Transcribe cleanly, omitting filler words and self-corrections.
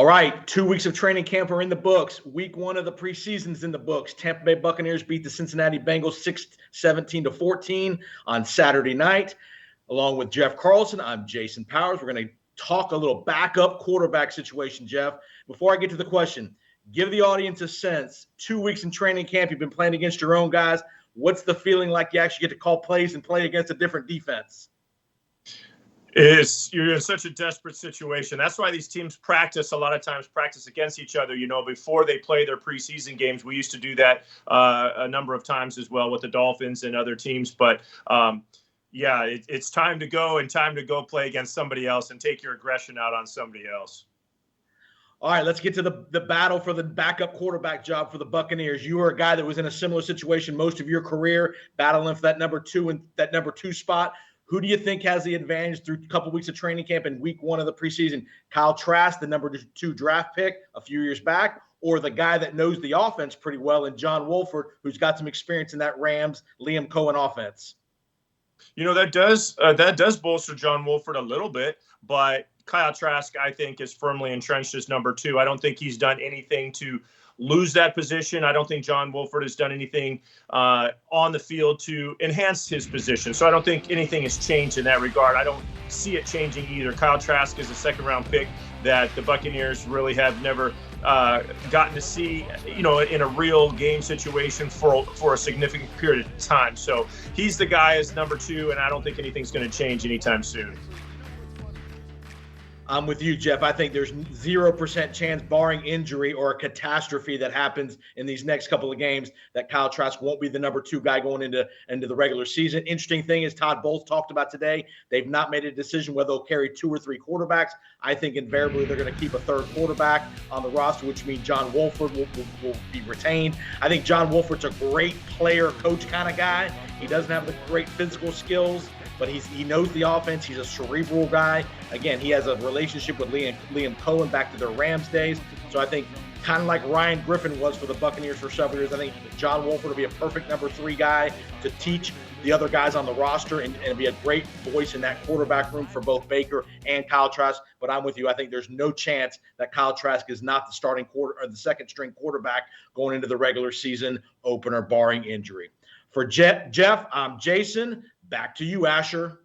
All right, 2 weeks of training camp are in the books. Week 1 of the preseason's in the books. Tampa Bay Buccaneers beat the Cincinnati Bengals 17-14 on Saturday night. Along with Jeff Carlson, I'm Jason Powers. We're going to talk a little backup quarterback situation, Jeff. Before I get to the question, give the audience a sense. 2 weeks in training camp, you've been playing against your own guys. What's the feeling like you actually get to call plays and play against a different defense? You're in such a desperate situation. That's why these teams practice against each other, before they play their preseason games. We used to do that a number of times as well with the Dolphins and other teams. But it's time to go and time to go play against somebody else and take your aggression out on somebody else. All right, let's get to the battle for the backup quarterback job for the Buccaneers. You were a guy that was in a similar situation most of your career, battling for that number two spot. Who do you think has the advantage through a couple weeks of training camp and week 1 of the preseason? Kyle Trask, the number 2 draft pick a few years back, or the guy that knows the offense pretty well in John Wolford, who's got some experience in that Rams, Liam Cohen offense? That does bolster John Wolford a little bit, but Kyle Trask, I think, is firmly entrenched as number 2. I don't think he's done anything to lose that position. I don't think John Wolford has done anything on the field to enhance his position. So I don't think anything has changed in that regard. I don't see it changing either. Kyle Trask is a second-round pick that the Buccaneers really have never gotten to see, in a real game situation for a significant period of time. So he's the guy as number 2, and I don't think anything's going to change anytime soon. I'm with you, Jeff. I think there's 0% chance, barring injury or a catastrophe that happens in these next couple of games, that Kyle Trask won't be the number 2 guy going into the regular season. Interesting thing is Todd Bowles talked about today. They've not made a decision whether they'll carry 2 or 3 quarterbacks. I think invariably they're going to keep a third quarterback on the roster, which means John Wolford will be retained. I think John Wolford's a great player, coach kind of guy. He doesn't have the great physical skills, but he knows the offense. He's a cerebral guy. Again, he has a relationship with Liam Cohen back to their Rams days. So I think kind of like Ryan Griffin was for the Buccaneers for several years, I think John Wolford will be a perfect number 3 guy to teach the other guys on the roster and be a great voice in that quarterback room for both Baker and Kyle Trask. But I'm with you. I think there's no chance that Kyle Trask is not the starting quarter or the second string quarterback going into the regular season opener, barring injury. For Jeff, I'm Jason. Back to you, Asher.